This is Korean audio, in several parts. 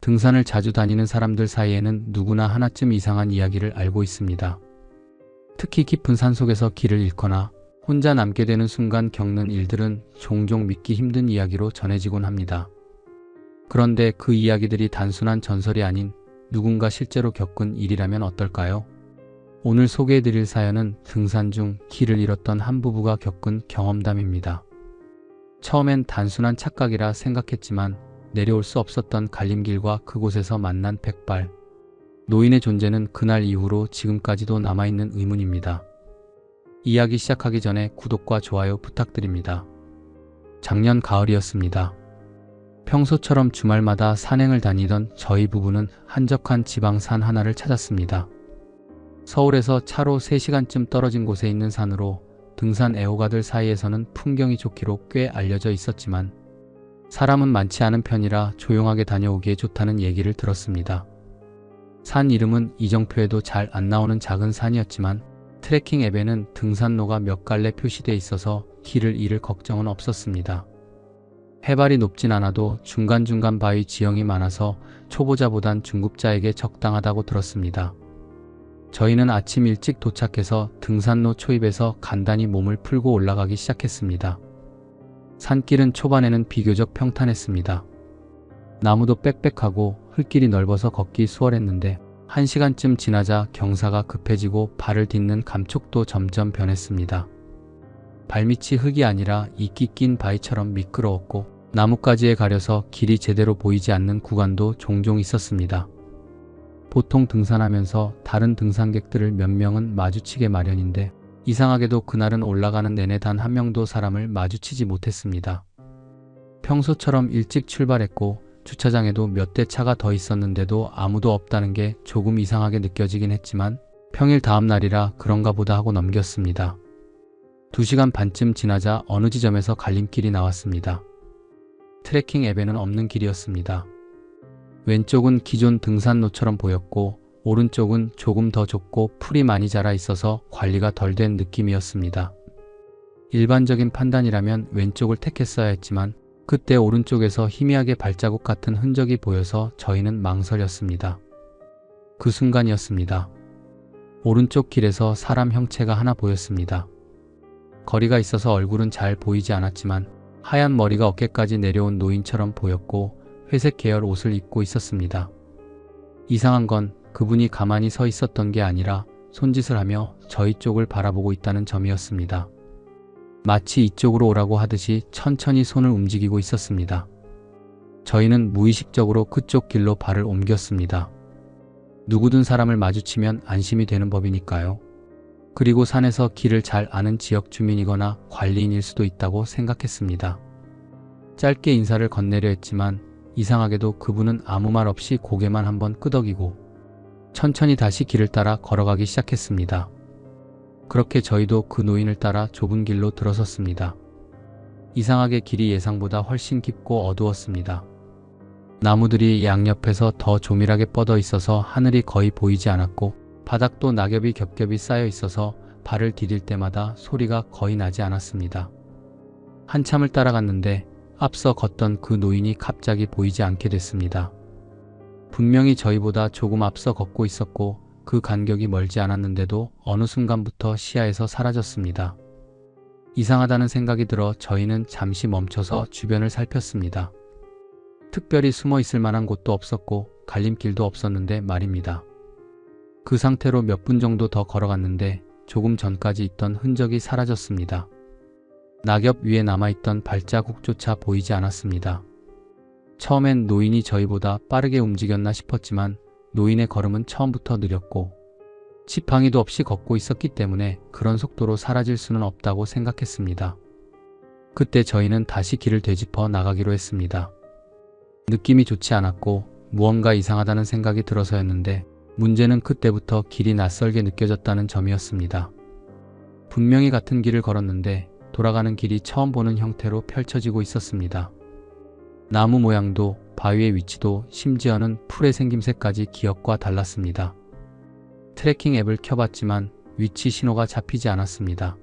등산을 자주 다니는 사람들 사이에는 누구나 하나쯤 이상한 이야기를 알고 있습니다. 특히 깊은 산속에서 길을 잃거나 혼자 남게 되는 순간 겪는 일들은 종종 믿기 힘든 이야기로 전해지곤 합니다. 그런데 그 이야기들이 단순한 전설이 아닌 누군가 실제로 겪은 일이라면 어떨까요? 오늘 소개해드릴 사연은 등산 중 길을 잃었던 한 부부가 겪은 경험담입니다. 처음엔 단순한 착각이라 생각했지만 내려올 수 없었던 갈림길과 그곳에서 만난 백발 노인의 존재는 그날 이후로 지금까지도 남아있는 의문입니다. 이야기 시작하기 전에 구독과 좋아요 부탁드립니다. 작년 가을이었습니다. 평소처럼 주말마다 산행을 다니던 저희 부부는 한적한 지방산 하나를 찾았습니다. 서울에서 차로 3시간쯤 떨어진 곳에 있는 산으로 등산 애호가들 사이에서는 풍경이 좋기로 꽤 알려져 있었지만 사람은 많지 않은 편이라 조용하게 다녀오기에 좋다는 얘기를 들었습니다. 산 이름은 이정표에도 잘 안 나오는 작은 산이었지만 트레킹 앱에는 등산로가 몇 갈래 표시되어 있어서 길을 잃을 걱정은 없었습니다. 해발이 높진 않아도 중간중간 바위 지형이 많아서 초보자보단 중급자에게 적당하다고 들었습니다. 저희는 아침 일찍 도착해서 등산로 초입에서 간단히 몸을 풀고 올라가기 시작했습니다. 산길은 초반에는 비교적 평탄했습니다. 나무도 빽빽하고 흙길이 넓어서 걷기 수월했는데 1시간쯤 지나자 경사가 급해지고 발을 딛는 감촉도 점점 변했습니다. 발밑이 흙이 아니라 이끼 낀 바위처럼 미끄러웠고 나뭇가지에 가려서 길이 제대로 보이지 않는 구간도 종종 있었습니다. 보통 등산하면서 다른 등산객들을 몇 명은 마주치게 마련인데 이상하게도 그날은 올라가는 내내 단 한 명도 사람을 마주치지 못했습니다. 평소처럼 일찍 출발했고 주차장에도 몇 대 차가 더 있었는데도 아무도 없다는 게 조금 이상하게 느껴지긴 했지만 평일 다음 날이라 그런가 보다 하고 넘겼습니다. 2시간 반쯤 지나자 어느 지점에서 갈림길이 나왔습니다. 트레킹 앱에는 없는 길이었습니다. 왼쪽은 기존 등산로처럼 보였고 오른쪽은 조금 더 좁고 풀이 많이 자라 있어서 관리가 덜 된 느낌이었습니다. 일반적인 판단이라면 왼쪽을 택했어야 했지만 그때 오른쪽에서 희미하게 발자국 같은 흔적이 보여서 저희는 망설였습니다. 그 순간이었습니다. 오른쪽 길에서 사람 형체가 하나 보였습니다. 거리가 있어서 얼굴은 잘 보이지 않았지만 하얀 머리가 어깨까지 내려온 노인처럼 보였고 회색 계열 옷을 입고 있었습니다. 이상한 건 그분이 가만히 서 있었던 게 아니라 손짓을 하며 저희 쪽을 바라보고 있다는 점이었습니다. 마치 이쪽으로 오라고 하듯이 천천히 손을 움직이고 있었습니다. 저희는 무의식적으로 그쪽 길로 발을 옮겼습니다. 누구든 사람을 마주치면 안심이 되는 법이니까요. 그리고 산에서 길을 잘 아는 지역 주민이거나 관리인일 수도 있다고 생각했습니다. 짧게 인사를 건네려 했지만 이상하게도 그분은 아무 말 없이 고개만 한번 끄덕이고 천천히 다시 길을 따라 걸어가기 시작했습니다. 그렇게 저희도 그 노인을 따라 좁은 길로 들어섰습니다. 이상하게 길이 예상보다 훨씬 깊고 어두웠습니다. 나무들이 양옆에서 더 조밀하게 뻗어 있어서 하늘이 거의 보이지 않았고 바닥도 낙엽이 겹겹이 쌓여 있어서 발을 디딜 때마다 소리가 거의 나지 않았습니다. 한참을 따라갔는데 앞서 걷던 그 노인이 갑자기 보이지 않게 됐습니다. 분명히 저희보다 조금 앞서 걷고 있었고 그 간격이 멀지 않았는데도 어느 순간부터 시야에서 사라졌습니다. 이상하다는 생각이 들어 저희는 잠시 멈춰서 주변을 살폈습니다. 특별히 숨어 있을 만한 곳도 없었고 갈림길도 없었는데 말입니다. 그 상태로 몇 분 정도 더 걸어갔는데 조금 전까지 있던 흔적이 사라졌습니다. 낙엽 위에 남아있던 발자국조차 보이지 않았습니다. 처음엔 노인이 저희보다 빠르게 움직였나 싶었지만 노인의 걸음은 처음부터 느렸고 지팡이도 없이 걷고 있었기 때문에 그런 속도로 사라질 수는 없다고 생각했습니다. 그때 저희는 다시 길을 되짚어 나가기로 했습니다. 느낌이 좋지 않았고 무언가 이상하다는 생각이 들어서였는데 문제는 그때부터 길이 낯설게 느껴졌다는 점이었습니다. 분명히 같은 길을 걸었는데 돌아가는 길이 처음 보는 형태로 펼쳐지고 있었습니다. 나무 모양도 바위의 위치도 심지어는 풀의 생김새까지 기억과 달랐습니다. 트래킹 앱을 켜봤지만 위치 신호가 잡히지 않았습니다.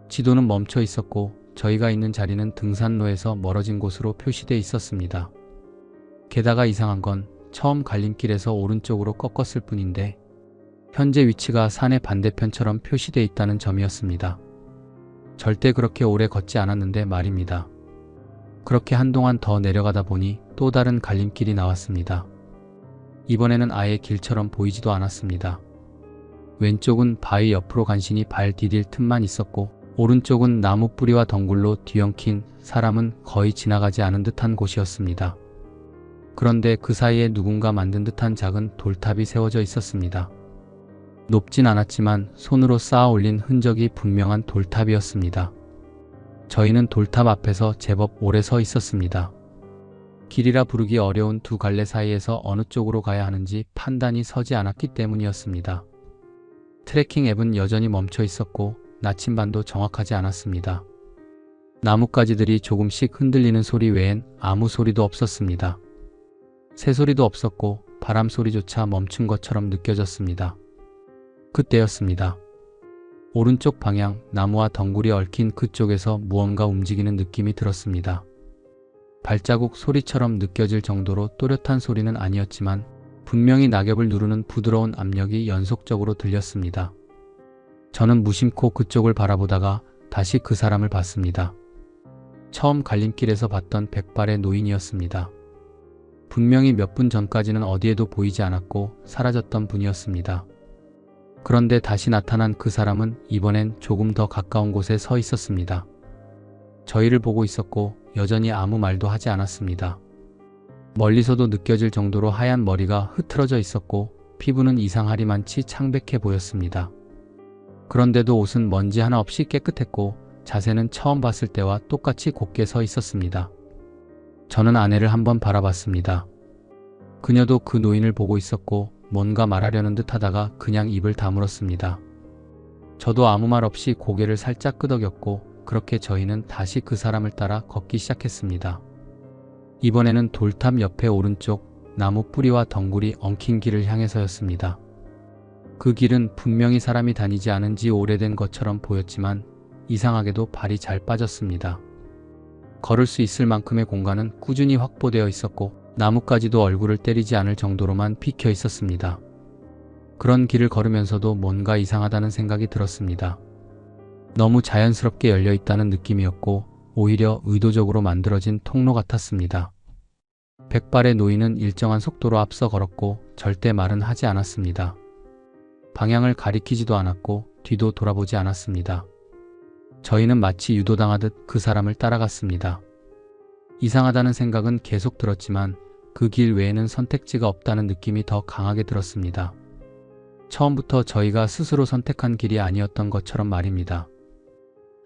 지도는 멈춰 있었고 저희가 있는 자리는 등산로에서 멀어진 곳으로 표시되어 있었습니다. 게다가 이상한 건 처음 갈림길에서 오른쪽으로 꺾었을 뿐인데 현재 위치가 산의 반대편처럼 표시되어 있다는 점이었습니다. 절대 그렇게 오래 걷지 않았는데 말입니다. 그렇게 한동안 더 내려가다 보니 또 다른 갈림길이 나왔습니다. 이번에는 아예 길처럼 보이지도 않았습니다. 왼쪽은 바위 옆으로 간신히 발 디딜 틈만 있었고 오른쪽은 나무 뿌리와 덩굴로 뒤엉킨 사람은 거의 지나가지 않은 듯한 곳이었습니다. 그런데 그 사이에 누군가 만든 듯한 작은 돌탑이 세워져 있었습니다. 높진 않았지만 손으로 쌓아 올린 흔적이 분명한 돌탑이었습니다. 저희는 돌탑 앞에서 제법 오래 서 있었습니다. 길이라 부르기 어려운 두 갈래 사이에서 어느 쪽으로 가야 하는지 판단이 서지 않았기 때문이었습니다. 트래킹 앱은 여전히 멈춰 있었고 나침반도 정확하지 않았습니다. 나뭇가지들이 조금씩 흔들리는 소리 외엔 아무 소리도 없었습니다. 새소리도 없었고 바람 소리조차 멈춘 것처럼 느껴졌습니다. 그때였습니다. 오른쪽 방향 나무와 덩굴이 얽힌 그쪽에서 무언가 움직이는 느낌이 들었습니다. 발자국 소리처럼 느껴질 정도로 또렷한 소리는 아니었지만 분명히 낙엽을 누르는 부드러운 압력이 연속적으로 들렸습니다. 저는 무심코 그쪽을 바라보다가 다시 그 사람을 봤습니다. 처음 갈림길에서 봤던 백발의 노인이었습니다. 분명히 몇 분 전까지는 어디에도 보이지 않았고 사라졌던 분이었습니다. 그런데 다시 나타난 그 사람은 이번엔 조금 더 가까운 곳에 서 있었습니다. 저희를 보고 있었고 여전히 아무 말도 하지 않았습니다. 멀리서도 느껴질 정도로 하얀 머리가 흐트러져 있었고 피부는 이상하리만치 창백해 보였습니다. 그런데도 옷은 먼지 하나 없이 깨끗했고 자세는 처음 봤을 때와 똑같이 곧게 서 있었습니다. 저는 아내를 한번 바라봤습니다. 그녀도 그 노인을 보고 있었고 뭔가 말하려는 듯 하다가 그냥 입을 다물었습니다. 저도 아무 말 없이 고개를 살짝 끄덕였고 그렇게 저희는 다시 그 사람을 따라 걷기 시작했습니다. 이번에는 돌탑 옆에 오른쪽 나무 뿌리와 덩굴이 엉킨 길을 향해서였습니다. 그 길은 분명히 사람이 다니지 않은 지 오래된 것처럼 보였지만 이상하게도 발이 잘 빠졌습니다. 걸을 수 있을 만큼의 공간은 꾸준히 확보되어 있었고 나뭇가지도 얼굴을 때리지 않을 정도로만 비켜 있었습니다. 그런 길을 걸으면서도 뭔가 이상하다는 생각이 들었습니다. 너무 자연스럽게 열려 있다는 느낌이었고 오히려 의도적으로 만들어진 통로 같았습니다. 백발의 노인은 일정한 속도로 앞서 걸었고 절대 말은 하지 않았습니다. 방향을 가리키지도 않았고 뒤도 돌아보지 않았습니다. 저희는 마치 유도당하듯 그 사람을 따라갔습니다. 이상하다는 생각은 계속 들었지만 그 길 외에는 선택지가 없다는 느낌이 더 강하게 들었습니다. 처음부터 저희가 스스로 선택한 길이 아니었던 것처럼 말입니다.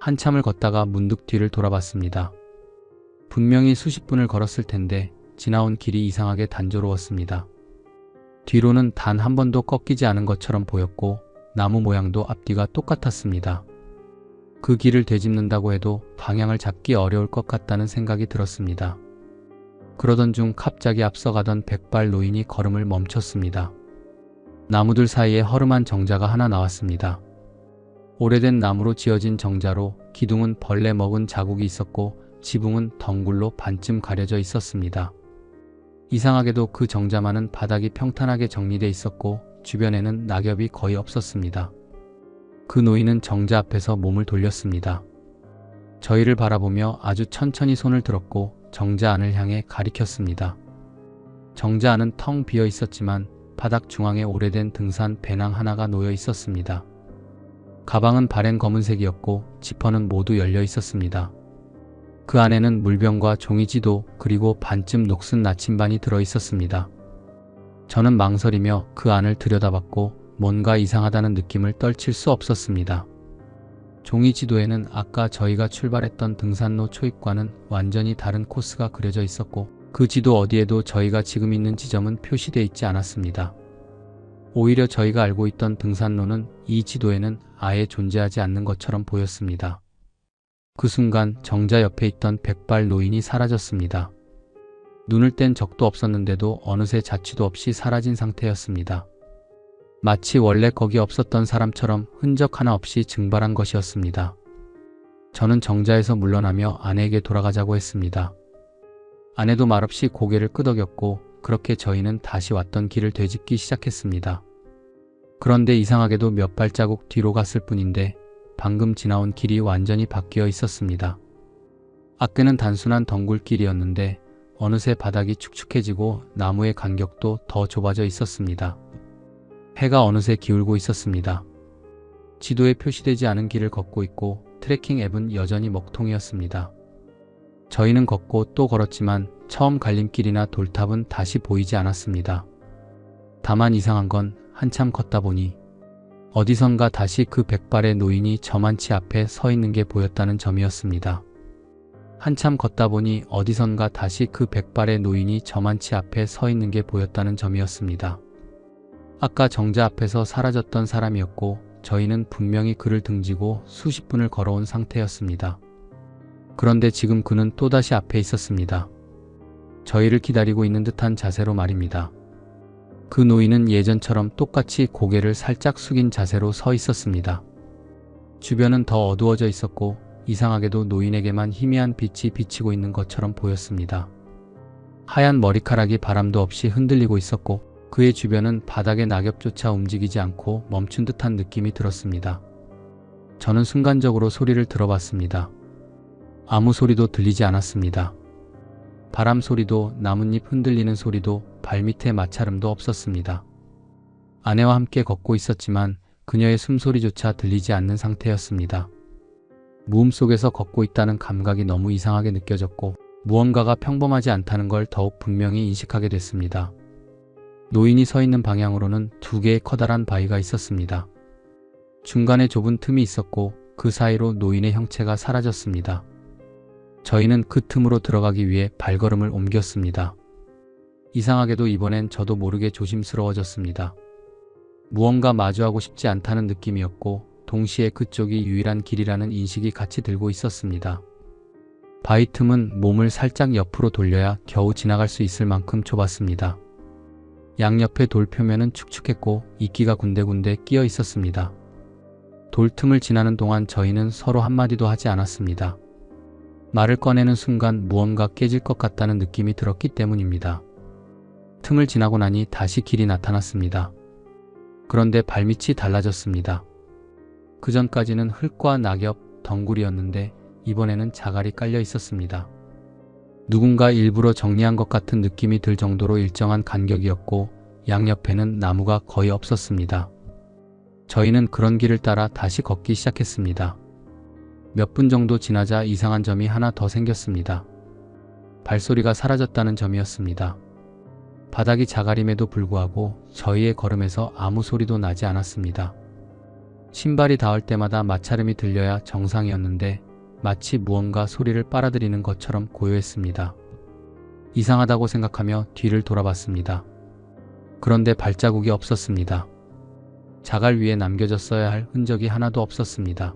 한참을 걷다가 문득 뒤를 돌아봤습니다. 분명히 수십 분을 걸었을 텐데 지나온 길이 이상하게 단조로웠습니다. 뒤로는 단 한 번도 꺾이지 않은 것처럼 보였고 나무 모양도 앞뒤가 똑같았습니다. 그 길을 되짚는다고 해도 방향을 잡기 어려울 것 같다는 생각이 들었습니다. 그러던 중 갑자기 앞서가던 백발 노인이 걸음을 멈췄습니다. 나무들 사이에 허름한 정자가 하나 나왔습니다. 오래된 나무로 지어진 정자로 기둥은 벌레 먹은 자국이 있었고 지붕은 덩굴로 반쯤 가려져 있었습니다. 이상하게도 그 정자만은 바닥이 평탄하게 정리돼 있었고 주변에는 낙엽이 거의 없었습니다. 그 노인은 정자 앞에서 몸을 돌렸습니다. 저희를 바라보며 아주 천천히 손을 들었고 정자 안을 향해 가리켰습니다. 정자 안은 텅 비어 있었지만 바닥 중앙에 오래된 등산 배낭 하나가 놓여 있었습니다. 가방은 바랜 검은색이었고 지퍼는 모두 열려 있었습니다. 그 안에는 물병과 종이지도 그리고 반쯤 녹슨 나침반이 들어 있었습니다. 저는 망설이며 그 안을 들여다봤고 뭔가 이상하다는 느낌을 떨칠 수 없었습니다. 종이지도에는 아까 저희가 출발했던 등산로 초입과는 완전히 다른 코스가 그려져 있었고 그 지도 어디에도 저희가 지금 있는 지점은 표시되어 있지 않았습니다. 오히려 저희가 알고 있던 등산로는 이 지도에는 아예 존재하지 않는 것처럼 보였습니다. 그 순간 정자 옆에 있던 백발 노인이 사라졌습니다. 눈을 뗀 적도 없었는데도 어느새 자취도 없이 사라진 상태였습니다. 마치 원래 거기 없었던 사람처럼 흔적 하나 없이 증발한 것이었습니다. 저는 정자에서 물러나며 아내에게 돌아가자고 했습니다. 아내도 말없이 고개를 끄덕였고 그렇게 저희는 다시 왔던 길을 되짚기 시작했습니다. 그런데 이상하게도 몇 발자국 뒤로 갔을 뿐인데 방금 지나온 길이 완전히 바뀌어 있었습니다. 아까는 단순한 덩굴길이었는데 어느새 바닥이 축축해지고 나무의 간격도 더 좁아져 있었습니다. 해가 어느새 기울고 있었습니다. 지도에 표시되지 않은 길을 걷고 있고 트레킹 앱은 여전히 먹통이었습니다. 저희는 걷고 또 걸었지만 처음 갈림길이나 돌탑은 다시 보이지 않았습니다. 다만 이상한 건 한참 걷다 보니 어디선가 다시 그 백발의 노인이 저만치 앞에 서 있는 게 보였다는 점이었습니다. 한참 걷다 보니 어디선가 다시 그 백발의 노인이 저만치 앞에 서 있는 게 보였다는 점이었습니다. 아까 정자 앞에서 사라졌던 사람이었고 저희는 분명히 그를 등지고 수십 분을 걸어온 상태였습니다. 그런데 지금 그는 또다시 앞에 있었습니다. 저희를 기다리고 있는 듯한 자세로 말입니다. 그 노인은 예전처럼 똑같이 고개를 살짝 숙인 자세로 서 있었습니다. 주변은 더 어두워져 있었고 이상하게도 노인에게만 희미한 빛이 비치고 있는 것처럼 보였습니다. 하얀 머리카락이 바람도 없이 흔들리고 있었고 그의 주변은 바닥의 낙엽조차 움직이지 않고 멈춘 듯한 느낌이 들었습니다. 저는 순간적으로 소리를 들어봤습니다. 아무 소리도 들리지 않았습니다. 바람 소리도 나뭇잎 흔들리는 소리도 발밑에 마찰음도 없었습니다. 아내와 함께 걷고 있었지만 그녀의 숨소리조차 들리지 않는 상태였습니다. 무음 속에서 걷고 있다는 감각이 너무 이상하게 느껴졌고 무언가가 평범하지 않다는 걸 더욱 분명히 인식하게 됐습니다. 노인이 서 있는 방향으로는 두 개의 커다란 바위가 있었습니다. 중간에 좁은 틈이 있었고 그 사이로 노인의 형체가 사라졌습니다. 저희는 그 틈으로 들어가기 위해 발걸음을 옮겼습니다. 이상하게도 이번엔 저도 모르게 조심스러워졌습니다. 무언가 마주하고 싶지 않다는 느낌이었고 동시에 그쪽이 유일한 길이라는 인식이 같이 들고 있었습니다. 바위 틈은 몸을 살짝 옆으로 돌려야 겨우 지나갈 수 있을 만큼 좁았습니다. 양옆의 돌 표면은 축축했고 이끼가 군데군데 끼어 있었습니다. 돌 틈을 지나는 동안 저희는 서로 한마디도 하지 않았습니다. 말을 꺼내는 순간 무언가 깨질 것 같다는 느낌이 들었기 때문입니다. 틈을 지나고 나니 다시 길이 나타났습니다. 그런데 발밑이 달라졌습니다. 그전까지는 흙과 낙엽, 덩굴이었는데 이번에는 자갈이 깔려 있었습니다. 누군가 일부러 정리한 것 같은 느낌이 들 정도로 일정한 간격이었고 양옆에는 나무가 거의 없었습니다. 저희는 그런 길을 따라 다시 걷기 시작했습니다. 몇 분 정도 지나자 이상한 점이 하나 더 생겼습니다. 발소리가 사라졌다는 점이었습니다. 바닥이 자갈임에도 불구하고 저희의 걸음에서 아무 소리도 나지 않았습니다. 신발이 닿을 때마다 마찰음이 들려야 정상이었는데 마치 무언가 소리를 빨아들이는 것처럼 고요했습니다. 이상하다고 생각하며 뒤를 돌아봤습니다. 그런데 발자국이 없었습니다. 자갈 위에 남겨졌어야 할 흔적이 하나도 없었습니다.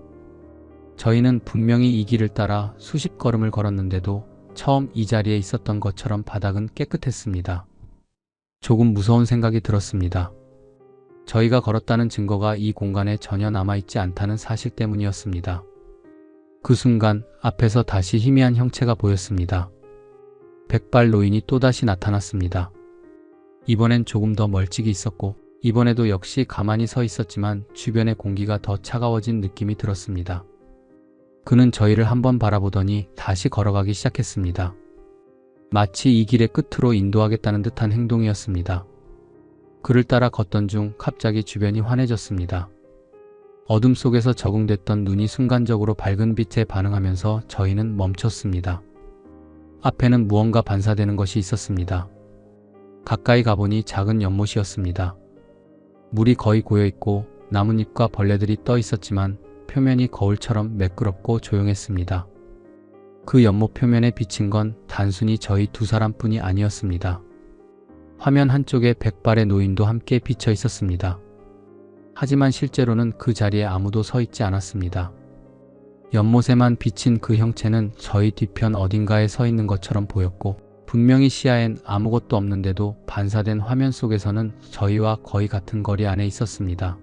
저희는 분명히 이 길을 따라 수십 걸음을 걸었는데도 처음 이 자리에 있었던 것처럼 바닥은 깨끗했습니다. 조금 무서운 생각이 들었습니다. 저희가 걸었다는 증거가 이 공간에 전혀 남아있지 않다는 사실 때문이었습니다. 그 순간 앞에서 다시 희미한 형체가 보였습니다. 백발 노인이 또다시 나타났습니다. 이번엔 조금 더 멀찍이 있었고 이번에도 역시 가만히 서 있었지만 주변의 공기가 더 차가워진 느낌이 들었습니다. 그는 저희를 한번 바라보더니 다시 걸어가기 시작했습니다. 마치 이 길의 끝으로 인도하겠다는 듯한 행동이었습니다. 그를 따라 걷던 중 갑자기 주변이 환해졌습니다. 어둠 속에서 적응됐던 눈이 순간적으로 밝은 빛에 반응하면서 저희는 멈췄습니다. 앞에는 무언가 반사되는 것이 있었습니다. 가까이 가보니 작은 연못이었습니다. 물이 거의 고여있고 나뭇잎과 벌레들이 떠 있었지만 표면이 거울처럼 매끄럽고 조용했습니다. 그 연못 표면에 비친 건 단순히 저희 두 사람뿐이 아니었습니다. 화면 한쪽에 백발의 노인도 함께 비쳐 있었습니다. 하지만 실제로는 그 자리에 아무도 서 있지 않았습니다. 연못에만 비친 그 형체는 저희 뒤편 어딘가에 서 있는 것처럼 보였고 분명히 시야엔 아무것도 없는데도 반사된 화면 속에서는 저희와 거의 같은 거리 안에 있었습니다.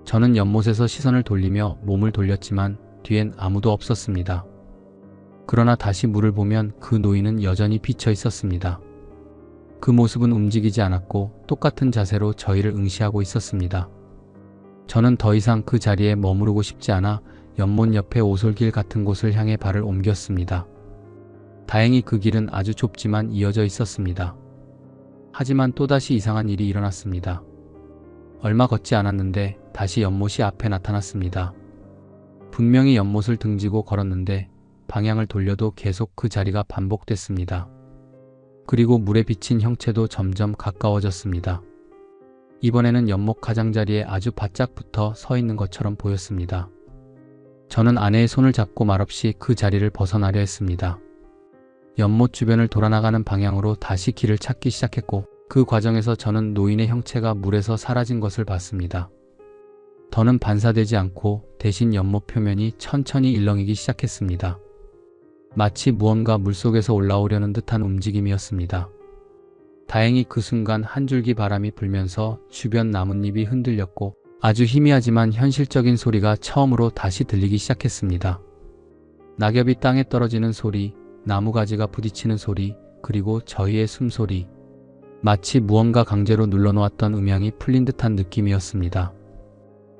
저는 연못에서 시선을 돌리며 몸을 돌렸지만 뒤엔 아무도 없었습니다. 그러나 다시 물을 보면 그 노인은 여전히 비쳐 있었습니다. 그 모습은 움직이지 않았고 똑같은 자세로 저희를 응시하고 있었습니다. 저는 더 이상 그 자리에 머무르고 싶지 않아 연못 옆에 오솔길 같은 곳을 향해 발을 옮겼습니다. 다행히 그 길은 아주 좁지만 이어져 있었습니다. 하지만 또다시 이상한 일이 일어났습니다. 얼마 걷지 않았는데 다시 연못이 앞에 나타났습니다. 분명히 연못을 등지고 걸었는데 방향을 돌려도 계속 그 자리가 반복됐습니다. 그리고 물에 비친 형체도 점점 가까워졌습니다. 이번에는 연못 가장자리에 아주 바짝 붙어 서 있는 것처럼 보였습니다. 저는 아내의 손을 잡고 말없이 그 자리를 벗어나려 했습니다. 연못 주변을 돌아나가는 방향으로 다시 길을 찾기 시작했고 그 과정에서 저는 노인의 형체가 물에서 사라진 것을 봤습니다. 더는 반사되지 않고 대신 연못 표면이 천천히 일렁이기 시작했습니다. 마치 무언가 물속에서 올라오려는 듯한 움직임이었습니다. 다행히 그 순간 한 줄기 바람이 불면서 주변 나뭇잎이 흔들렸고 아주 희미하지만 현실적인 소리가 처음으로 다시 들리기 시작했습니다. 낙엽이 땅에 떨어지는 소리, 나무가지가 부딪히는 소리, 그리고 저희의 숨소리. 마치 무언가 강제로 눌러놓았던 음향이 풀린 듯한 느낌이었습니다.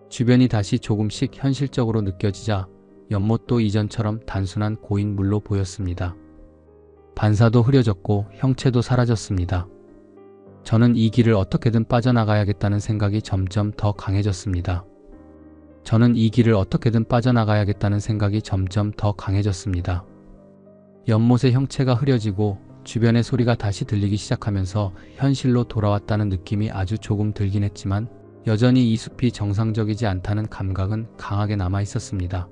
주변이 다시 조금씩 현실적으로 느껴지자 연못도 이전처럼 단순한 고인 물로 보였습니다. 반사도 흐려졌고 형체도 사라졌습니다. 저는 이 길을 어떻게든 빠져나가야겠다는 생각이 점점 더 강해졌습니다. 연못의 형체가 흐려지고 주변의 소리가 다시 들리기 시작하면서 현실로 돌아왔다는 느낌이 아주 조금 들긴 했지만 여전히 이 숲이 정상적이지 않다는 감각은 강하게 남아 있었습니다.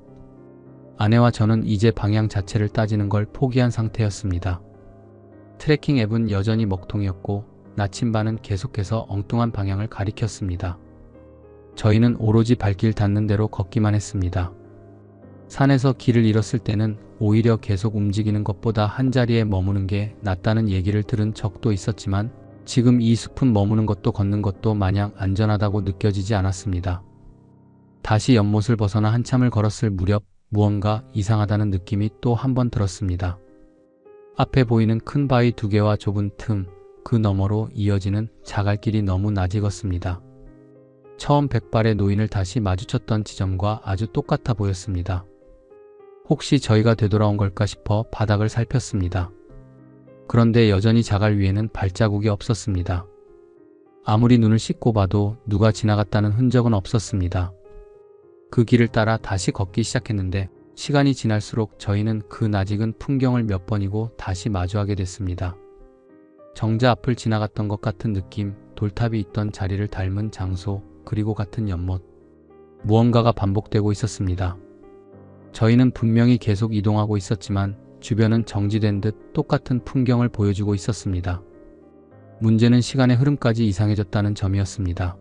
아내와 저는 이제 방향 자체를 따지는 걸 포기한 상태였습니다. 트래킹 앱은 여전히 먹통이었고 나침반은 계속해서 엉뚱한 방향을 가리켰습니다. 저희는 오로지 발길 닿는 대로 걷기만 했습니다. 산에서 길을 잃었을 때는 오히려 계속 움직이는 것보다 한자리에 머무는 게 낫다는 얘기를 들은 적도 있었지만 지금 이 숲은 머무는 것도 걷는 것도 마냥 안전하다고 느껴지지 않았습니다. 다시 연못을 벗어나 한참을 걸었을 무렵 무언가 이상하다는 느낌이 또 한 번 들었습니다. 앞에 보이는 큰 바위 2개와 좁은 틈, 그 너머로 이어지는 자갈길이 너무 낯익었습니다. 처음 백발의 노인을 다시 마주쳤던 지점과 아주 똑같아 보였습니다. 혹시 저희가 되돌아온 걸까 싶어 바닥을 살폈습니다. 그런데 여전히 자갈 위에는 발자국이 없었습니다. 아무리 눈을 씻고 봐도 누가 지나갔다는 흔적은 없었습니다. 그 길을 따라 다시 걷기 시작했는데 시간이 지날수록 저희는 그 낯익은 풍경을 몇 번이고 다시 마주하게 됐습니다. 정자 앞을 지나갔던 것 같은 느낌, 돌탑이 있던 자리를 닮은 장소, 그리고 같은 연못. 무언가가 반복되고 있었습니다. 저희는 분명히 계속 이동하고 있었지만 주변은 정지된 듯 똑같은 풍경을 보여주고 있었습니다. 문제는 시간의 흐름까지 이상해졌다는 점이었습니다.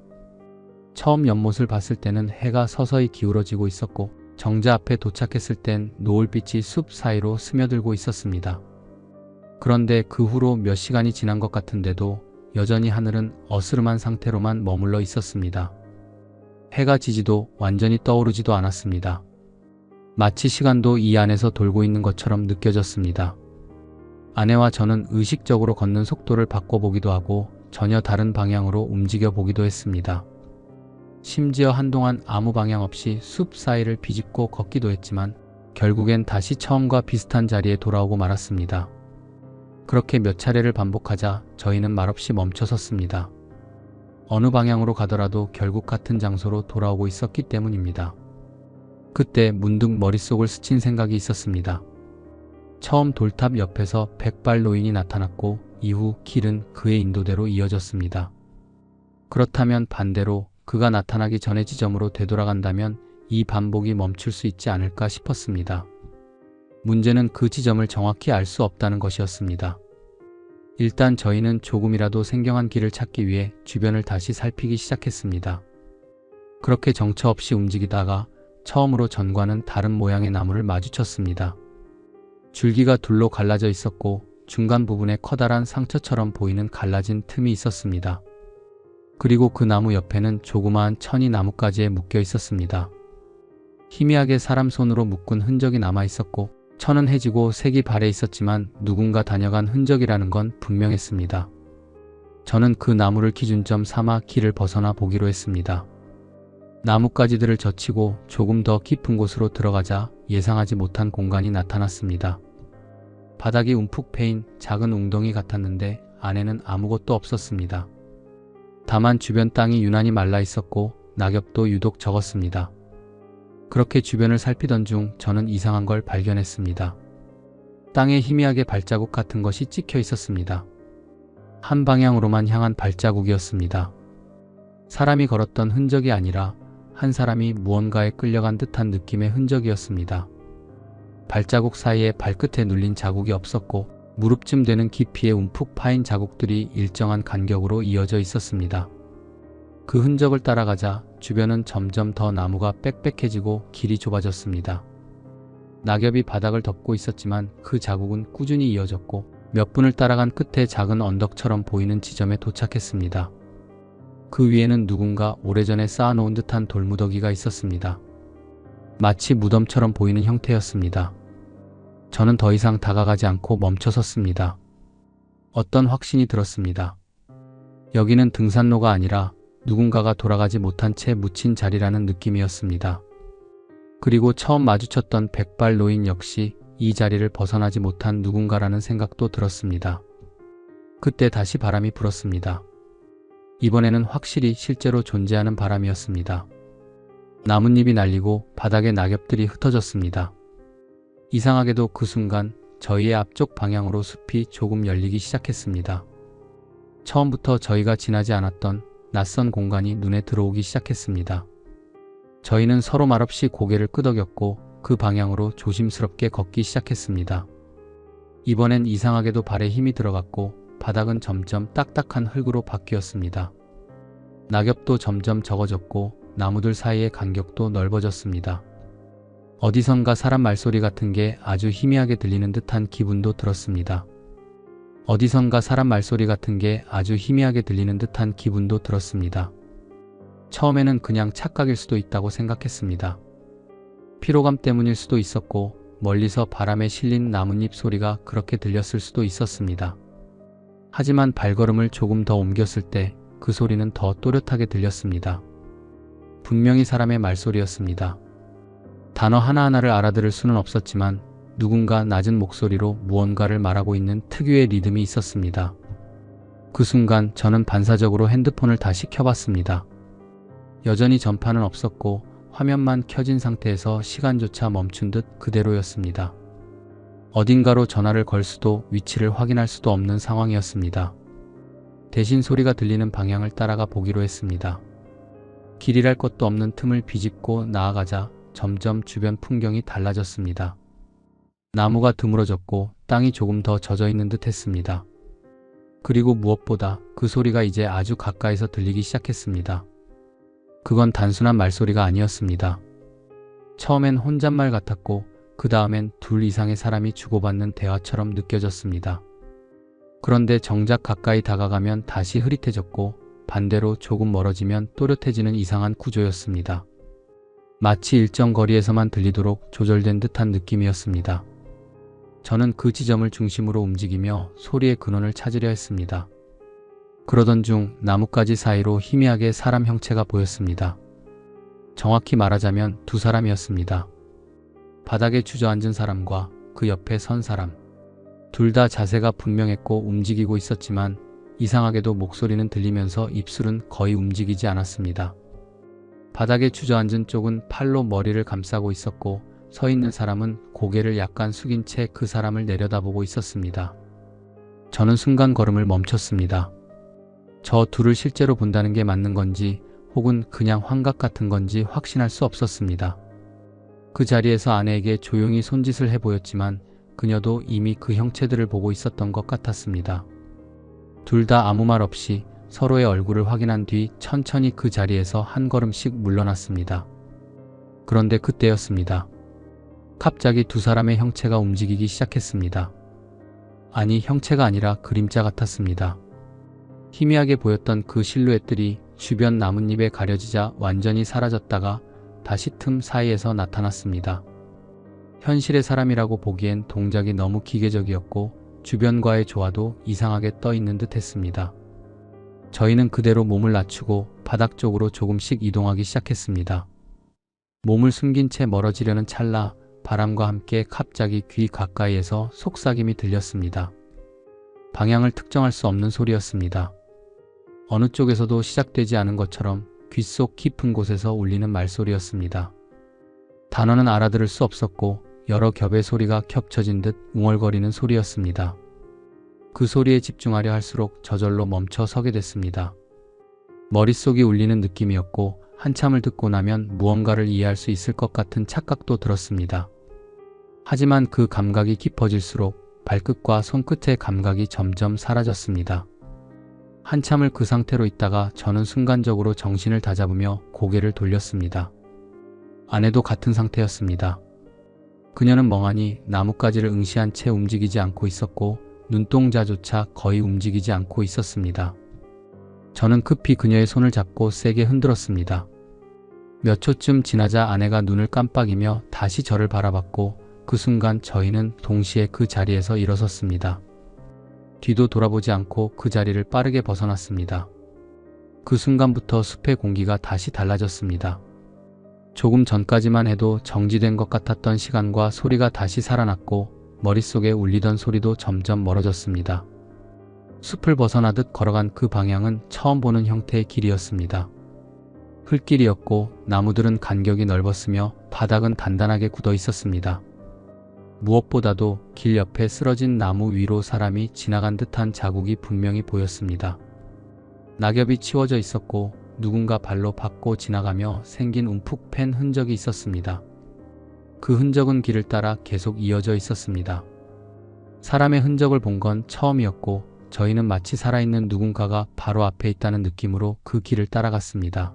처음 연못을 봤을 때는 해가 서서히 기울어지고 있었고 정자 앞에 도착했을 땐 노을빛이 숲 사이로 스며들고 있었습니다. 그런데 그 후로 몇 시간이 지난 것 같은데도 여전히 하늘은 어스름한 상태로만 머물러 있었습니다. 해가 지지도 완전히 떠오르지도 않았습니다. 마치 시간도 이 안에서 돌고 있는 것처럼 느껴졌습니다. 아내와 저는 의식적으로 걷는 속도를 바꿔보기도 하고 전혀 다른 방향으로 움직여 보기도 했습니다. 심지어 한동안 아무 방향 없이 숲 사이를 비집고 걷기도 했지만 결국엔 다시 처음과 비슷한 자리에 돌아오고 말았습니다. 그렇게 몇 차례를 반복하자 저희는 말없이 멈춰섰습니다. 어느 방향으로 가더라도 결국 같은 장소로 돌아오고 있었기 때문입니다. 그때 문득 머릿속을 스친 생각이 있었습니다. 처음 돌탑 옆에서 백발 노인이 나타났고 이후 길은 그의 인도대로 이어졌습니다. 그렇다면 반대로 그가 나타나기 전의 지점으로 되돌아간다면 이 반복이 멈출 수 있지 않을까 싶었습니다. 문제는 그 지점을 정확히 알 수 없다는 것이었습니다. 일단 저희는 조금이라도 생경한 길을 찾기 위해 주변을 다시 살피기 시작했습니다. 그렇게 정처 없이 움직이다가 처음으로 전과는 다른 모양의 나무를 마주쳤습니다. 줄기가 둘로 갈라져 있었고 중간 부분에 커다란 상처처럼 보이는 갈라진 틈이 있었습니다. 그리고 그 나무 옆에는 조그마한 천이 나뭇가지에 묶여 있었습니다. 희미하게 사람 손으로 묶은 흔적이 남아 있었고 천은 해지고 색이 발해 있었지만 누군가 다녀간 흔적이라는 건 분명했습니다. 저는 그 나무를 기준점 삼아 길을 벗어나 보기로 했습니다. 나뭇가지들을 젖히고 조금 더 깊은 곳으로 들어가자 예상하지 못한 공간이 나타났습니다. 바닥이 움푹 패인 작은 웅덩이 같았는데 안에는 아무것도 없었습니다. 다만 주변 땅이 유난히 말라 있었고 낙엽도 유독 적었습니다. 그렇게 주변을 살피던 중 저는 이상한 걸 발견했습니다. 땅에 희미하게 발자국 같은 것이 찍혀 있었습니다. 한 방향으로만 향한 발자국이었습니다. 사람이 걸었던 흔적이 아니라 한 사람이 무언가에 끌려간 듯한 느낌의 흔적이었습니다. 발자국 사이에 발끝에 눌린 자국이 없었고 무릎쯤 되는 깊이의 움푹 파인 자국들이 일정한 간격으로 이어져 있었습니다. 그 흔적을 따라가자 주변은 점점 더 나무가 빽빽해지고 길이 좁아졌습니다. 낙엽이 바닥을 덮고 있었지만 그 자국은 꾸준히 이어졌고 몇 분을 따라간 끝에 작은 언덕처럼 보이는 지점에 도착했습니다. 그 위에는 누군가 오래전에 쌓아놓은 듯한 돌무더기가 있었습니다. 마치 무덤처럼 보이는 형태였습니다. 저는 더 이상 다가가지 않고 멈춰섰습니다. 어떤 확신이 들었습니다. 여기는 등산로가 아니라 누군가가 돌아가지 못한 채 묻힌 자리라는 느낌이었습니다. 그리고 처음 마주쳤던 백발 노인 역시 이 자리를 벗어나지 못한 누군가라는 생각도 들었습니다. 그때 다시 바람이 불었습니다. 이번에는 확실히 실제로 존재하는 바람이었습니다. 나뭇잎이 날리고 바닥에 낙엽들이 흩어졌습니다. 이상하게도 그 순간 저희의 앞쪽 방향으로 숲이 조금 열리기 시작했습니다. 처음부터 저희가 지나지 않았던 낯선 공간이 눈에 들어오기 시작했습니다. 저희는 서로 말없이 고개를 끄덕였고 그 방향으로 조심스럽게 걷기 시작했습니다. 이번엔 이상하게도 발에 힘이 들어갔고 바닥은 점점 딱딱한 흙으로 바뀌었습니다. 낙엽도 점점 적어졌고 나무들 사이의 간격도 넓어졌습니다. 어디선가 사람 말소리 같은 게 아주 희미하게 들리는 듯한 기분도 들었습니다. 어디선가 사람 말소리 같은 게 아주 희미하게 들리는 듯한 기분도 들었습니다. 처음에는 그냥 착각일 수도 있다고 생각했습니다. 피로감 때문일 수도 있었고 멀리서 바람에 실린 나뭇잎 소리가 그렇게 들렸을 수도 있었습니다. 하지만 발걸음을 조금 더 옮겼을 때 그 소리는 더 또렷하게 들렸습니다. 분명히 사람의 말소리였습니다. 단어 하나하나를 알아들을 수는 없었지만 누군가 낮은 목소리로 무언가를 말하고 있는 특유의 리듬이 있었습니다. 그 순간 저는 반사적으로 핸드폰을 다시 켜봤습니다. 여전히 전파는 없었고 화면만 켜진 상태에서 시간조차 멈춘 듯 그대로였습니다. 어딘가로 전화를 걸 수도 위치를 확인할 수도 없는 상황이었습니다. 대신 소리가 들리는 방향을 따라가 보기로 했습니다. 길이랄 것도 없는 틈을 비집고 나아가자 점점 주변 풍경이 달라졌습니다. 나무가 드물어졌고 땅이 조금 더 젖어 있는 듯 했습니다. 그리고 무엇보다 그 소리가 이제 아주 가까이서 들리기 시작했습니다. 그건 단순한 말소리가 아니었습니다. 처음엔 혼잣말 같았고 그 다음엔 둘 이상의 사람이 주고받는 대화처럼 느껴졌습니다. 그런데 정작 가까이 다가가면 다시 흐릿해졌고 반대로 조금 멀어지면 또렷해지는 이상한 구조였습니다. 마치 일정 거리에서만 들리도록 조절된 듯한 느낌이었습니다. 저는 그 지점을 중심으로 움직이며 소리의 근원을 찾으려 했습니다. 그러던 중 나뭇가지 사이로 희미하게 사람 형체가 보였습니다. 정확히 말하자면 두 사람이었습니다. 바닥에 주저앉은 사람과 그 옆에 선 사람. 둘 다 자세가 분명했고 움직이고 있었지만 이상하게도 목소리는 들리면서 입술은 거의 움직이지 않았습니다. 바닥에 주저앉은 쪽은 팔로 머리를 감싸고 있었고 서 있는 사람은 고개를 약간 숙인 채 그 사람을 내려다보고 있었습니다. 저는 순간 걸음을 멈췄습니다. 저 둘을 실제로 본다는 게 맞는 건지 혹은 그냥 환각 같은 건지 확신할 수 없었습니다. 그 자리에서 아내에게 조용히 손짓을 해 보였지만 그녀도 이미 그 형체들을 보고 있었던 것 같았습니다. 둘 다 아무 말 없이 서로의 얼굴을 확인한 뒤 천천히 그 자리에서 한 걸음씩 물러났습니다. 그런데 그때였습니다. 갑자기 두 사람의 형체가 움직이기 시작했습니다. 아니, 형체가 아니라 그림자 같았습니다. 희미하게 보였던 그 실루엣들이 주변 나뭇잎에 가려지자 완전히 사라졌다가 다시 틈 사이에서 나타났습니다. 현실의 사람이라고 보기엔 동작이 너무 기계적이었고 주변과의 조화도 이상하게 떠 있는 듯 했습니다. 저희는 그대로 몸을 낮추고 바닥 쪽으로 조금씩 이동하기 시작했습니다. 몸을 숨긴 채 멀어지려는 찰나 바람과 함께 갑자기 귀 가까이에서 속삭임이 들렸습니다. 방향을 특정할 수 없는 소리였습니다. 어느 쪽에서도 시작되지 않은 것처럼 귓속 깊은 곳에서 울리는 말소리였습니다. 단어는 알아들을 수 없었고 여러 겹의 소리가 겹쳐진 듯 웅얼거리는 소리였습니다. 그 소리에 집중하려 할수록 저절로 멈춰 서게 됐습니다. 머릿속이 울리는 느낌이었고 한참을 듣고 나면 무언가를 이해할 수 있을 것 같은 착각도 들었습니다. 하지만 그 감각이 깊어질수록 발끝과 손끝의 감각이 점점 사라졌습니다. 한참을 그 상태로 있다가 저는 순간적으로 정신을 다잡으며 고개를 돌렸습니다. 아내도 같은 상태였습니다. 그녀는 멍하니 나뭇가지를 응시한 채 움직이지 않고 있었고 눈동자조차 거의 움직이지 않고 있었습니다. 저는 급히 그녀의 손을 잡고 세게 흔들었습니다. 몇 초쯤 지나자 아내가 눈을 깜빡이며 다시 저를 바라봤고 그 순간 저희는 동시에 그 자리에서 일어섰습니다. 뒤도 돌아보지 않고 그 자리를 빠르게 벗어났습니다. 그 순간부터 숲의 공기가 다시 달라졌습니다. 조금 전까지만 해도 정지된 것 같았던 시간과 소리가 다시 살아났고 머릿속에 울리던 소리도 점점 멀어졌습니다. 숲을 벗어나듯 걸어간 그 방향은 처음 보는 형태의 길이었습니다. 흙길이었고 나무들은 간격이 넓었으며 바닥은 단단하게 굳어 있었습니다. 무엇보다도 길 옆에 쓰러진 나무 위로 사람이 지나간 듯한 자국이 분명히 보였습니다. 낙엽이 치워져 있었고 누군가 발로 밟고 지나가며 생긴 움푹 팬 흔적이 있었습니다. 그 흔적은 길을 따라 계속 이어져 있었습니다. 사람의 흔적을 본 건 처음이었고 저희는 마치 살아있는 누군가가 바로 앞에 있다는 느낌으로 그 길을 따라갔습니다.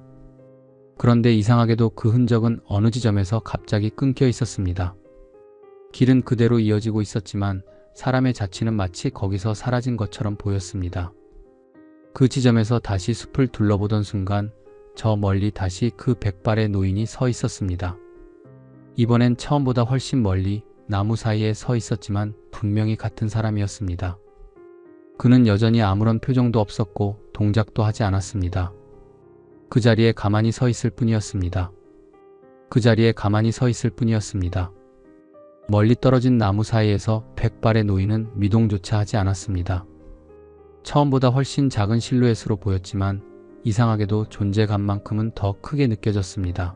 그런데 이상하게도 그 흔적은 어느 지점에서 갑자기 끊겨 있었습니다. 길은 그대로 이어지고 있었지만 사람의 자취는 마치 거기서 사라진 것처럼 보였습니다. 그 지점에서 다시 숲을 둘러보던 순간 저 멀리 다시 그 백발의 노인이 서 있었습니다. 이번엔 처음보다 훨씬 멀리 나무 사이에 서 있었지만 분명히 같은 사람이었습니다. 그는 여전히 아무런 표정도 없었고 동작도 하지 않았습니다. 그 자리에 가만히 서 있을 뿐이었습니다. 그 자리에 가만히 서 있을 뿐이었습니다. 멀리 떨어진 나무 사이에서 백발의 노인은 미동조차 하지 않았습니다. 처음보다 훨씬 작은 실루엣으로 보였지만 이상하게도 존재감만큼은 더 크게 느껴졌습니다.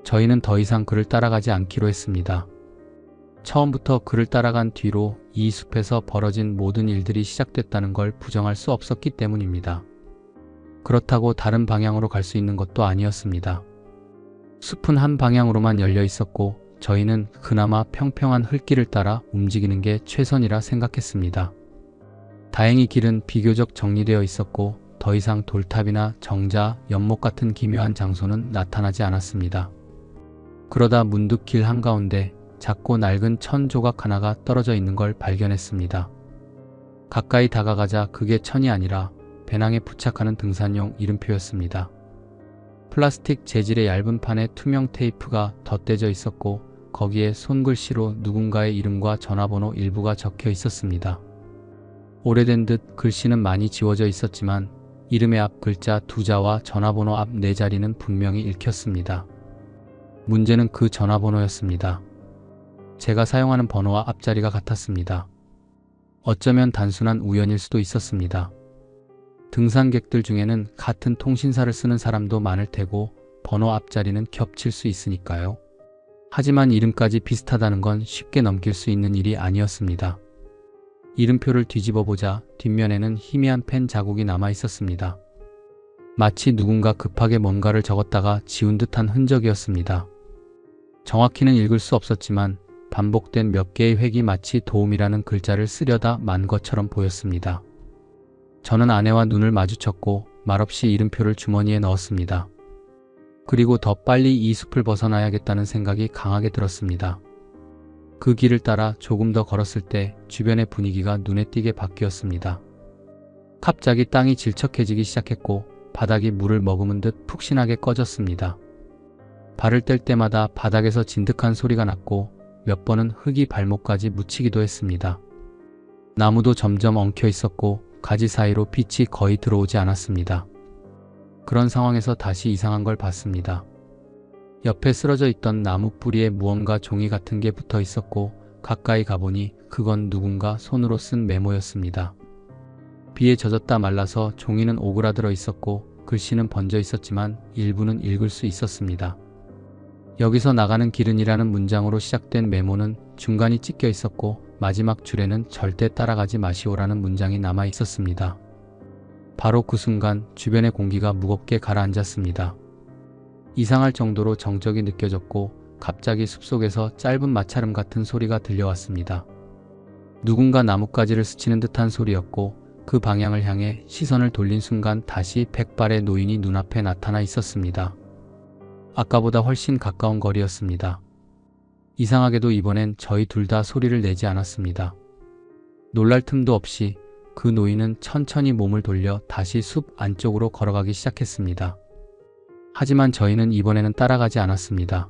저희는 더 이상 그를 따라가지 않기로 했습니다. 처음부터 그를 따라간 뒤로 이 숲에서 벌어진 모든 일들이 시작됐다는 걸 부정할 수 없었기 때문입니다. 그렇다고 다른 방향으로 갈 수 있는 것도 아니었습니다. 숲은 한 방향으로만 열려 있었고 저희는 그나마 평평한 흙길을 따라 움직이는 게 최선이라 생각했습니다. 다행히 길은 비교적 정리되어 있었고 더 이상 돌탑이나 정자, 연못 같은 기묘한 장소는 나타나지 않았습니다. 그러다 문득 길 한가운데 작고 낡은 천 조각 하나가 떨어져 있는 걸 발견했습니다. 가까이 다가가자 그게 천이 아니라 배낭에 부착하는 등산용 이름표였습니다. 플라스틱 재질의 얇은 판에 투명 테이프가 덧대져 있었고 거기에 손글씨로 누군가의 이름과 전화번호 일부가 적혀 있었습니다. 오래된 듯 글씨는 많이 지워져 있었지만 이름의 앞 글자 2자와 전화번호 앞 4자리는 분명히 읽혔습니다. 문제는 그 전화번호였습니다. 제가 사용하는 번호와 앞자리가 같았습니다. 어쩌면 단순한 우연일 수도 있었습니다. 등산객들 중에는 같은 통신사를 쓰는 사람도 많을 테고 번호 앞자리는 겹칠 수 있으니까요. 하지만 이름까지 비슷하다는 건 쉽게 넘길 수 있는 일이 아니었습니다. 이름표를 뒤집어 보자 뒷면에는 희미한 펜 자국이 남아 있었습니다. 마치 누군가 급하게 뭔가를 적었다가 지운 듯한 흔적이었습니다. 정확히는 읽을 수 없었지만 반복된 몇 개의 획이 마치 도움이라는 글자를 쓰려다 만 것처럼 보였습니다. 저는 아내와 눈을 마주쳤고 말없이 이름표를 주머니에 넣었습니다. 그리고 더 빨리 이 숲을 벗어나야겠다는 생각이 강하게 들었습니다. 그 길을 따라 조금 더 걸었을 때 주변의 분위기가 눈에 띄게 바뀌었습니다. 갑자기 땅이 질척해지기 시작했고 바닥이 물을 머금은 듯 푹신하게 꺼졌습니다. 발을 뗄 때마다 바닥에서 진득한 소리가 났고 몇 번은 흙이 발목까지 묻히기도 했습니다. 나무도 점점 엉켜 있었고 가지 사이로 빛이 거의 들어오지 않았습니다. 그런 상황에서 다시 이상한 걸 봤습니다. 옆에 쓰러져 있던 나무 뿌리에 무언가 종이 같은 게 붙어 있었고 가까이 가보니 그건 누군가 손으로 쓴 메모였습니다. 비에 젖었다 말라서 종이는 오그라들어 있었고 글씨는 번져 있었지만 일부는 읽을 수 있었습니다. 여기서 나가는 길은이라는 문장으로 시작된 메모는 중간이 찢겨 있었고 마지막 줄에는 절대 따라가지 마시오라는 문장이 남아 있었습니다. 바로 그 순간 주변의 공기가 무겁게 가라앉았습니다. 이상할 정도로 정적이 느껴졌고 갑자기 숲속에서 짧은 마찰음 같은 소리가 들려왔습니다. 누군가 나뭇가지를 스치는 듯한 소리였고 그 방향을 향해 시선을 돌린 순간 다시 100발의 노인이 눈앞에 나타나 있었습니다. 아까보다 훨씬 가까운 거리였습니다. 이상하게도 이번엔 저희 둘 다 소리를 내지 않았습니다. 놀랄 틈도 없이 그 노인은 천천히 몸을 돌려 다시 숲 안쪽으로 걸어가기 시작했습니다. 하지만 저희는 이번에는 따라가지 않았습니다.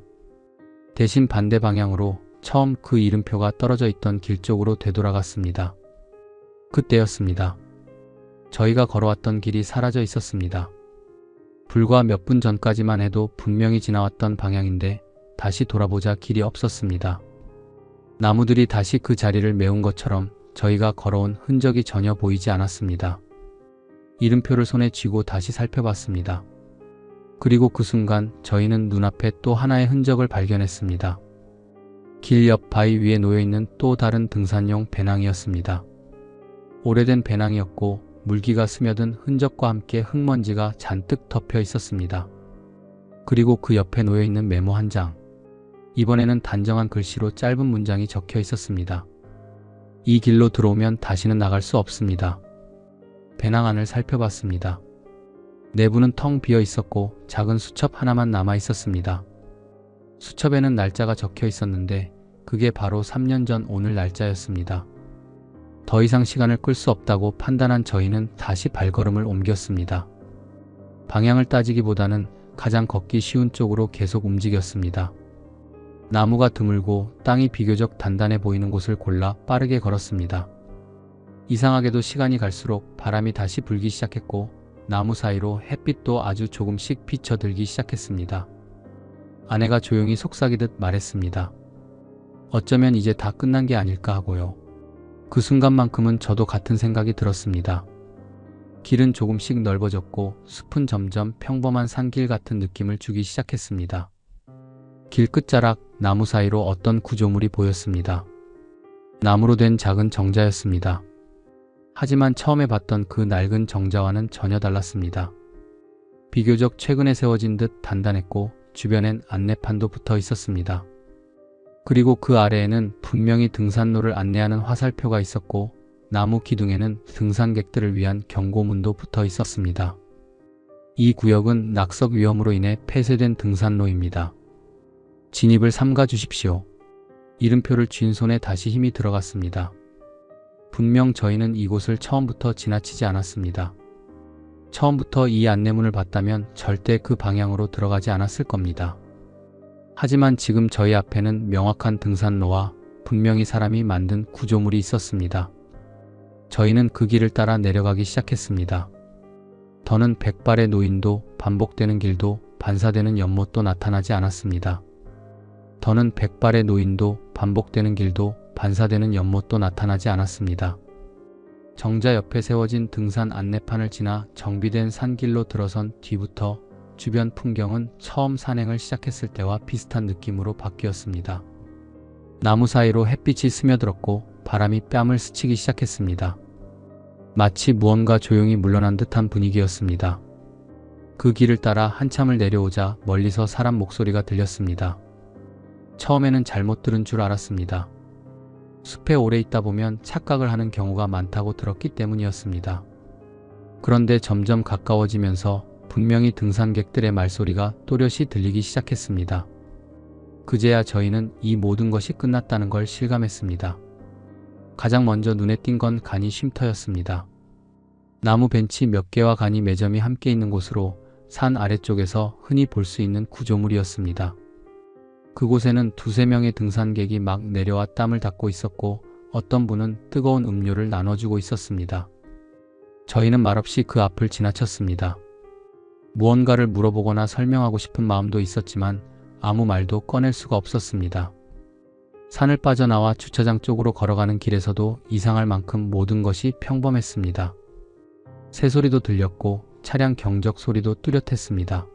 대신 반대 방향으로 처음 그 이름표가 떨어져 있던 길 쪽으로 되돌아갔습니다. 그때였습니다. 저희가 걸어왔던 길이 사라져 있었습니다. 불과 몇 분 전까지만 해도 분명히 지나왔던 방향인데 다시 돌아보자 길이 없었습니다. 나무들이 다시 그 자리를 메운 것처럼 저희가 걸어온 흔적이 전혀 보이지 않았습니다. 이름표를 손에 쥐고 다시 살펴봤습니다. 그리고 그 순간 저희는 눈앞에 또 하나의 흔적을 발견했습니다. 길 옆 바위 위에 놓여있는 또 다른 등산용 배낭이었습니다. 오래된 배낭이었고 물기가 스며든 흔적과 함께 흙먼지가 잔뜩 덮여 있었습니다. 그리고 그 옆에 놓여있는 메모 한 장. 이번에는 단정한 글씨로 짧은 문장이 적혀 있었습니다. 이 길로 들어오면 다시는 나갈 수 없습니다. 배낭 안을 살펴봤습니다. 내부는 텅 비어 있었고 작은 수첩 하나만 남아 있었습니다. 수첩에는 날짜가 적혀 있었는데 그게 바로 3년 전 오늘 날짜였습니다. 더 이상 시간을 끌 수 없다고 판단한 저희는 다시 발걸음을 옮겼습니다. 방향을 따지기보다는 가장 걷기 쉬운 쪽으로 계속 움직였습니다. 나무가 드물고 땅이 비교적 단단해 보이는 곳을 골라 빠르게 걸었습니다. 이상하게도 시간이 갈수록 바람이 다시 불기 시작했고 나무 사이로 햇빛도 아주 조금씩 비쳐들기 시작했습니다. 아내가 조용히 속삭이듯 말했습니다. 어쩌면 이제 다 끝난 게 아닐까 하고요. 그 순간만큼은 저도 같은 생각이 들었습니다. 길은 조금씩 넓어졌고 숲은 점점 평범한 산길 같은 느낌을 주기 시작했습니다. 길 끝자락 나무 사이로 어떤 구조물이 보였습니다. 나무로 된 작은 정자였습니다. 하지만 처음에 봤던 그 낡은 정자와는 전혀 달랐습니다. 비교적 최근에 세워진 듯 단단했고 주변엔 안내판도 붙어 있었습니다. 그리고 그 아래에는 분명히 등산로를 안내하는 화살표가 있었고 나무 기둥에는 등산객들을 위한 경고문도 붙어 있었습니다. 이 구역은 낙석 위험으로 인해 폐쇄된 등산로입니다. 진입을 삼가 주십시오. 이름표를 쥔 손에 다시 힘이 들어갔습니다. 분명 저희는 이곳을 처음부터 지나치지 않았습니다. 처음부터 이 안내문을 봤다면 절대 그 방향으로 들어가지 않았을 겁니다. 하지만 지금 저희 앞에는 명확한 등산로와 분명히 사람이 만든 구조물이 있었습니다. 저희는 그 길을 따라 내려가기 시작했습니다. 더는 100발의 노인도 반복되는 길도 반사되는 연못도 나타나지 않았습니다. 더는 100발의 노인도 반복되는 길도 반사되는 연못도 나타나지 않았습니다. 정자 옆에 세워진 등산 안내판을 지나 정비된 산길로 들어선 뒤부터 주변 풍경은 처음 산행을 시작했을 때와 비슷한 느낌으로 바뀌었습니다. 나무 사이로 햇빛이 스며들었고 바람이 뺨을 스치기 시작했습니다. 마치 무언가 조용히 물러난 듯한 분위기였습니다. 그 길을 따라 한참을 내려오자 멀리서 사람 목소리가 들렸습니다. 처음에는 잘못 들은 줄 알았습니다. 숲에 오래 있다 보면 착각을 하는 경우가 많다고 들었기 때문이었습니다. 그런데 점점 가까워지면서 분명히 등산객들의 말소리가 또렷이 들리기 시작했습니다. 그제야 저희는 이 모든 것이 끝났다는 걸 실감했습니다. 가장 먼저 눈에 띈 건 간이 쉼터였습니다. 나무 벤치 몇 개와 간이 매점이 함께 있는 곳으로 산 아래쪽에서 흔히 볼 수 있는 구조물이었습니다. 그곳에는 두세 명의 등산객이 막 내려와 땀을 닦고 있었고 어떤 분은 뜨거운 음료를 나눠주고 있었습니다. 저희는 말없이 그 앞을 지나쳤습니다. 무언가를 물어보거나 설명하고 싶은 마음도 있었지만 아무 말도 꺼낼 수가 없었습니다. 산을 빠져나와 주차장 쪽으로 걸어가는 길에서도 이상할 만큼 모든 것이 평범했습니다. 새소리도 들렸고 차량 경적 소리도 뚜렷했습니다.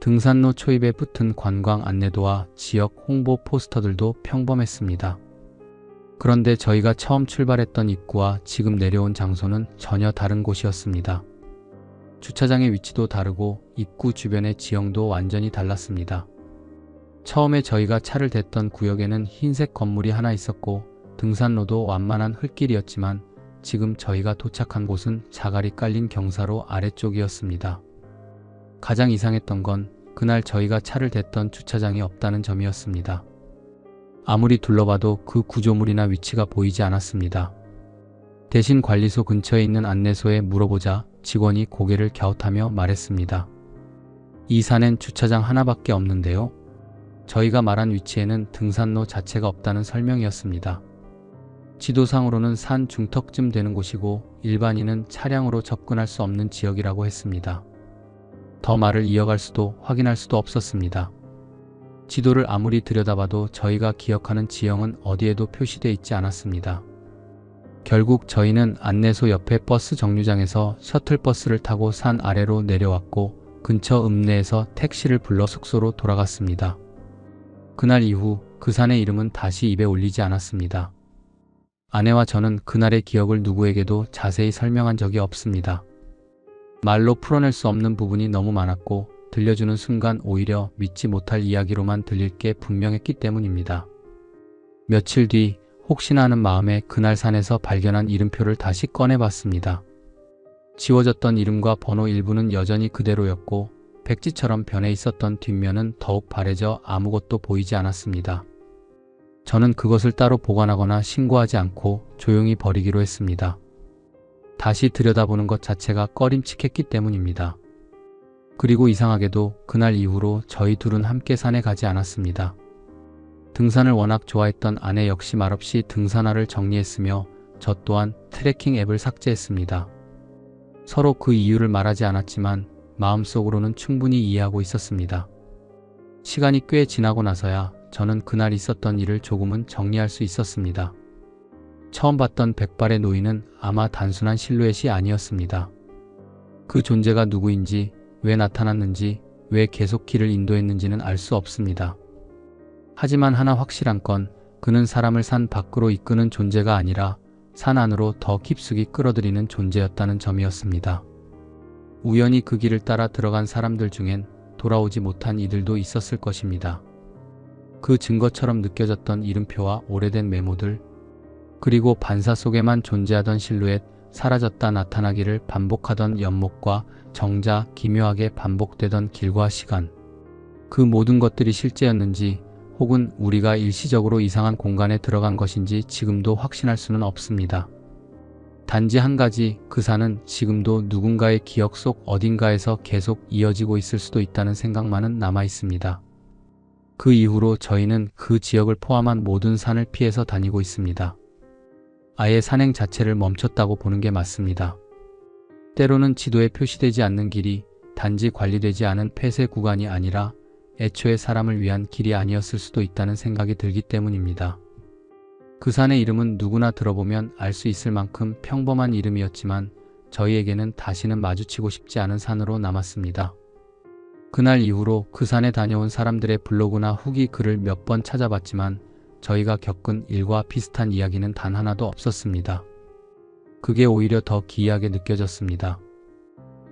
등산로 초입에 붙은 관광 안내도와 지역 홍보 포스터들도 평범했습니다. 그런데 저희가 처음 출발했던 입구와 지금 내려온 장소는 전혀 다른 곳이었습니다. 주차장의 위치도 다르고 입구 주변의 지형도 완전히 달랐습니다. 처음에 저희가 차를 댔던 구역에는 흰색 건물이 하나 있었고 등산로도 완만한 흙길이었지만 지금 저희가 도착한 곳은 자갈이 깔린 경사로 아래쪽이었습니다. 가장 이상했던 건 그날 저희가 차를 댔던 주차장이 없다는 점이었습니다. 아무리 둘러봐도 그 구조물이나 위치가 보이지 않았습니다. 대신 관리소 근처에 있는 안내소에 물어보자 직원이 고개를 갸웃하며 말했습니다. 이 산엔 주차장 하나밖에 없는데요. 저희가 말한 위치에는 등산로 자체가 없다는 설명이었습니다. 지도상으로는 산 중턱쯤 되는 곳이고 일반인은 차량으로 접근할 수 없는 지역이라고 했습니다. 더 말을 이어갈 수도 확인할 수도 없었습니다. 지도를 아무리 들여다봐도 저희가 기억하는 지형은 어디에도 표시되어 있지 않았습니다. 결국 저희는 안내소 옆에 버스 정류장에서 셔틀버스를 타고 산 아래로 내려왔고 근처 읍내에서 택시를 불러 숙소로 돌아갔습니다. 그날 이후 그 산의 이름은 다시 입에 올리지 않았습니다. 아내와 저는 그날의 기억을 누구에게도 자세히 설명한 적이 없습니다. 말로 풀어낼 수 없는 부분이 너무 많았고 들려주는 순간 오히려 믿지 못할 이야기로만 들릴 게 분명했기 때문입니다. 며칠 뒤 혹시나 하는 마음에 그날 산에서 발견한 이름표를 다시 꺼내봤습니다. 지워졌던 이름과 번호 일부는 여전히 그대로였고 백지처럼 변해 있었던 뒷면은 더욱 바래져 아무것도 보이지 않았습니다. 저는 그것을 따로 보관하거나 신고하지 않고 조용히 버리기로 했습니다. 다시 들여다보는 것 자체가 꺼림칙했기 때문입니다. 그리고 이상하게도 그날 이후로 저희 둘은 함께 산에 가지 않았습니다. 등산을 워낙 좋아했던 아내 역시 말없이 등산화를 정리했으며 저 또한 트래킹 앱을 삭제했습니다. 서로 그 이유를 말하지 않았지만 마음속으로는 충분히 이해하고 있었습니다. 시간이 꽤 지나고 나서야 저는 그날 있었던 일을 조금은 정리할 수 있었습니다. 처음 봤던 백발의 노인은 아마 단순한 실루엣이 아니었습니다. 그 존재가 누구인지, 왜 나타났는지, 왜 계속 길을 인도했는지는 알 수 없습니다. 하지만 하나 확실한 건 그는 사람을 산 밖으로 이끄는 존재가 아니라 산 안으로 더 깊숙이 끌어들이는 존재였다는 점이었습니다. 우연히 그 길을 따라 들어간 사람들 중엔 돌아오지 못한 이들도 있었을 것입니다. 그 증거처럼 느껴졌던 이름표와 오래된 메모들, 그리고 반사 속에만 존재하던 실루엣, 사라졌다 나타나기를 반복하던 연못과 정자, 기묘하게 반복되던 길과 시간. 그 모든 것들이 실제였는지 혹은 우리가 일시적으로 이상한 공간에 들어간 것인지 지금도 확신할 수는 없습니다. 단지 한 가지, 그 산은 지금도 누군가의 기억 속 어딘가에서 계속 이어지고 있을 수도 있다는 생각만은 남아 있습니다. 그 이후로 저희는 그 지역을 포함한 모든 산을 피해서 다니고 있습니다. 아예 산행 자체를 멈췄다고 보는 게 맞습니다. 때로는 지도에 표시되지 않는 길이 단지 관리되지 않은 폐쇄 구간이 아니라 애초에 사람을 위한 길이 아니었을 수도 있다는 생각이 들기 때문입니다. 그 산의 이름은 누구나 들어보면 알 수 있을 만큼 평범한 이름이었지만 저희에게는 다시는 마주치고 싶지 않은 산으로 남았습니다. 그날 이후로 그 산에 다녀온 사람들의 블로그나 후기 글을 몇 번 찾아봤지만 저희가 겪은 일과 비슷한 이야기는 단 하나도 없었습니다. 그게 오히려 더 기이하게 느껴졌습니다.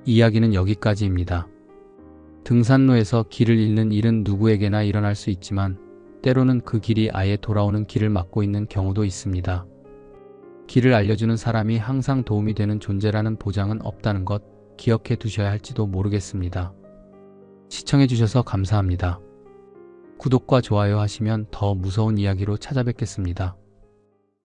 이야기는 여기까지입니다. 등산로에서 길을 잃는 일은 누구에게나 일어날 수 있지만 때로는 그 길이 아예 돌아오는 길을 막고 있는 경우도 있습니다. 길을 알려주는 사람이 항상 도움이 되는 존재라는 보장은 없다는 것 기억해 두셔야 할지도 모르겠습니다. 시청해주셔서 감사합니다. 구독과 좋아요 하시면 더 무서운 이야기로 찾아뵙겠습니다.